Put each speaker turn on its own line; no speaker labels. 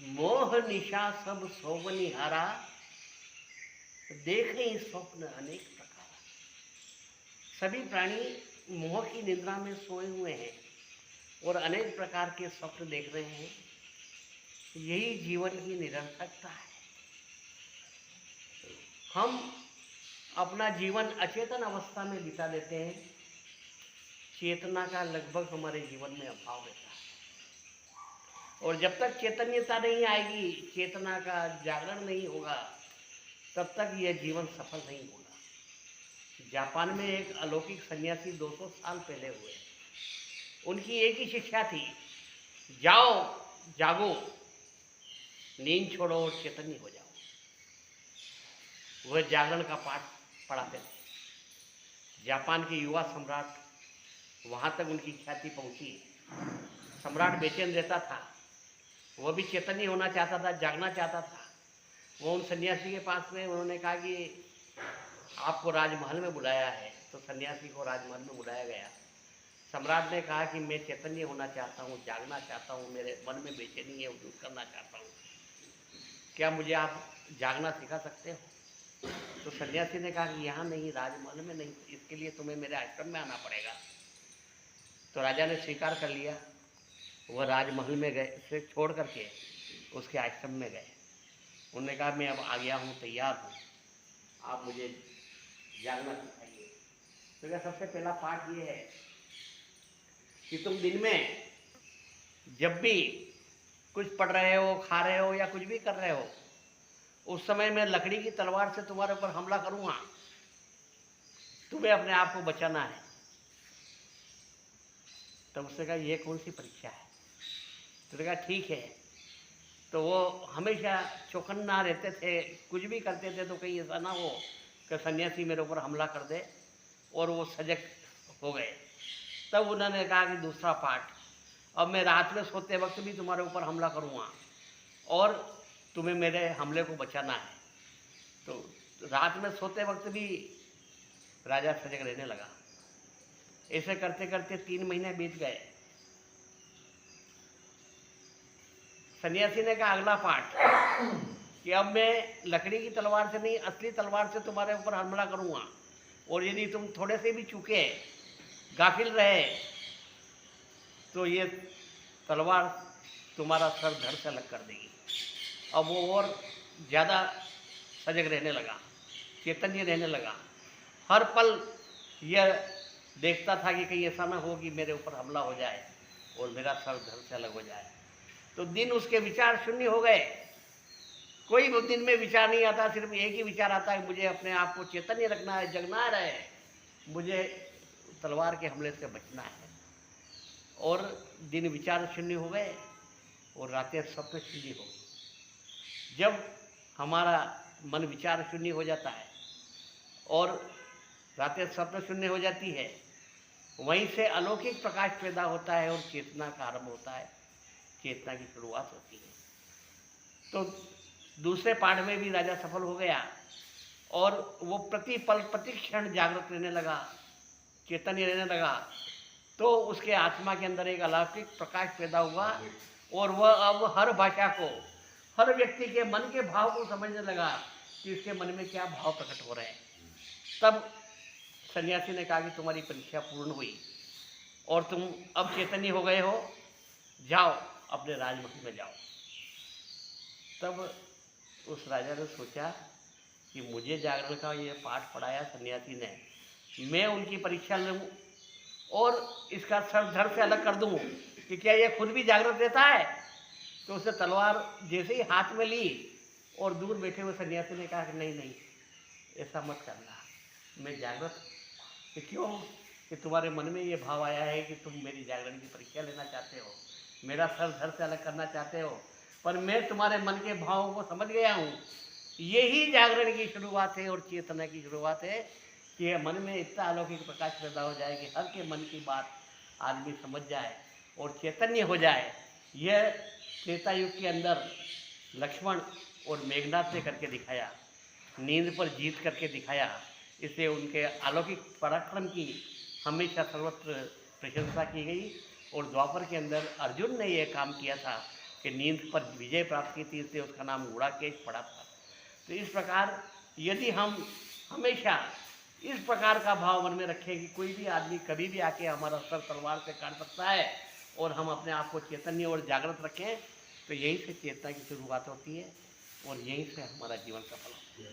मोह निशा सब सोवनिहारा, देखें स्वप्न अनेक प्रकार। सभी प्राणी मोह की निद्रा में सोए हुए हैं और अनेक प्रकार के स्वप्न देख रहे हैं। यही जीवन की निरर्थकता है। हम अपना जीवन अचेतन अवस्था में बिता देते हैं। चेतना का लगभग हमारे जीवन में अभाव रहता है और जब तक चैतन्यता नहीं आएगी, चेतना का जागरण नहीं होगा, तब तक यह जीवन सफल नहीं होगा। जापान में एक अलौकिक सन्यासी 200 साल पहले हुए। उनकी एक ही शिक्षा थी, जाओ जागो, नींद छोड़ो और चैतन्य हो जाओ। वह जागरण का पाठ पढ़ाते थे। जापान के युवा सम्राट, वहाँ तक उनकी ख्याति पहुँची। सम्राट बेचैन रहता था, वह भी चैतन्य होना चाहता था, जागना चाहता था। वो उन सन्यासी के पास में, उन्होंने कहा कि आपको राजमहल में बुलाया है। तो सन्यासी को राजमहल में बुलाया गया। सम्राट ने कहा कि मैं चैतन्य होना चाहता हूँ, जागना चाहता हूँ, मेरे मन में बेचैनी है, वो दूर करना चाहता हूँ, क्या मुझे आप जागना सिखा सकते हो? तो सन्यासी ने कहा कि यहाँ नहीं, राजमहल में नहीं, इसके लिए तुम्हें मेरे आश्रम में आना पड़ेगा। तो राजा ने स्वीकार कर लिया। वह राजमहल में गए, से छोड़ करके उसके आश्रम में गए। उन्होंने कहा मैं अब आ गया हूँ, तैयार हूँ, आप मुझे जागना सिखाइए। तो क्या सबसे पहला पाठ ये है कि तुम दिन में जब भी कुछ पढ़ रहे हो, खा रहे हो या कुछ भी कर रहे हो, उस समय मैं लकड़ी की तलवार से तुम्हारे ऊपर हमला करूंगा, तुम्हें अपने आप को बचाना है। तब उसने कहा ये कौन सी परीक्षा है? तो कहा ठीक है। तो वो हमेशा चौकन्ना रहते थे, कुछ भी करते थे तो कहीं ऐसा ना हो कि सन्यासी मेरे ऊपर हमला कर दे, और वो सजग हो गए। तब उन्होंने कहा कि दूसरा पाठ, अब मैं रात में सोते वक्त भी तुम्हारे ऊपर हमला करूँगा और तुम्हें मेरे हमले को बचाना है। तो रात में सोते वक्त भी राजा सजग रहने लगा। ऐसे करते करते 3 महीने बीत गए। सन्यासी ने कहा अगला पाठ कि अब मैं लकड़ी की तलवार से नहीं, असली तलवार से तुम्हारे ऊपर हमला करूँगा, और यदि तुम थोड़े से भी चूके, गाफिल रहे, तो ये तलवार तुम्हारा सर धड़ से अलग कर देगी। अब वो और ज़्यादा सजग रहने लगा, चैतन्य रहने लगा। हर पल यह देखता था कि कहीं ऐसा ना हो कि मेरे ऊपर हमला हो जाए और मेरा सर धड़ से अलग हो जाए। तो दिन उसके विचार शून्य हो गए। कोई भी दिन में विचार नहीं आता, सिर्फ एक ही विचार आता है, मुझे अपने आप को चैतन्य रखना है, जगना रहे, मुझे तलवार के हमले से बचना है। और दिन विचार शून्य हो गए और रातें स्वप्न शून्य हो गई। जब हमारा मन विचार शून्य हो जाता है और रातें स्वप्न शून्य हो जाती है, वहीं से अलौकिक प्रकाश पैदा होता है और चेतना का आरंभ होता है, चेतना की शुरुआत होती है। तो दूसरे पाठ में भी राजा सफल हो गया और वो प्रति पल प्रति क्षण जागृत रहने लगा, चैतन्य रहने लगा। तो उसके आत्मा के अंदर एक अलौकिक प्रकाश पैदा हुआ और वह अब हर भाषा को, हर व्यक्ति के मन के भाव को समझने लगा कि इसके मन में क्या भाव प्रकट हो रहे हैं। तब सन्यासी ने कहा कि तुम्हारी परीक्षा पूर्ण हुई और तुम अब चैतन्य हो गए हो, जाओ अपने राजमहल में जाओ। तब उस राजा ने सोचा कि मुझे जागरण का ये पाठ पढ़ाया सन्यासी ने, मैं उनकी परीक्षा लूँ और इसका सर धड़ से अलग कर दूँ कि क्या ये खुद भी जागृत रहता है। तो उसने तलवार जैसे ही हाथ में ली और दूर बैठे हुए सन्यासी ने कहा कि नहीं नहीं, ऐसा मत करना, मैं जागृत। कि क्यों? कि तुम्हारे मन में ये भाव आया है कि तुम मेरी जागरण की परीक्षा लेना चाहते हो, मेरा सर धड़ से अलग करना चाहते हो, पर मैं तुम्हारे मन के भावों को समझ गया हूँ। यही जागरण की शुरुआत है और चेतना की शुरुआत है कि मन में इतना अलौकिक प्रकाश पैदा हो जाए कि हर के मन की बात आदमी समझ जाए और चैतन्य हो जाए। यह त्रेता युग के अंदर लक्ष्मण और मेघनाथ ने करके दिखाया, नींद पर जीत करके दिखाया। इसलिए उनके अलौकिक पराक्रम की हमेशा सर्वत्र प्रशंसा की गई। और द्वापर के अंदर अर्जुन ने यह काम किया था कि नींद पर विजय प्राप्त की थी, इसलिए उसका नाम गुड़ाकेश पड़ा था। तो इस प्रकार यदि हम हमेशा इस प्रकार का भाव मन में रखें कि कोई भी आदमी कभी भी आके हमारा सर तलवार से काट सकता है, और हम अपने आप को चैतन्य और जागृत रखें, तो यहीं से चेतना की शुरुआत होती है और यहीं से हमारा जीवन सफल होता है।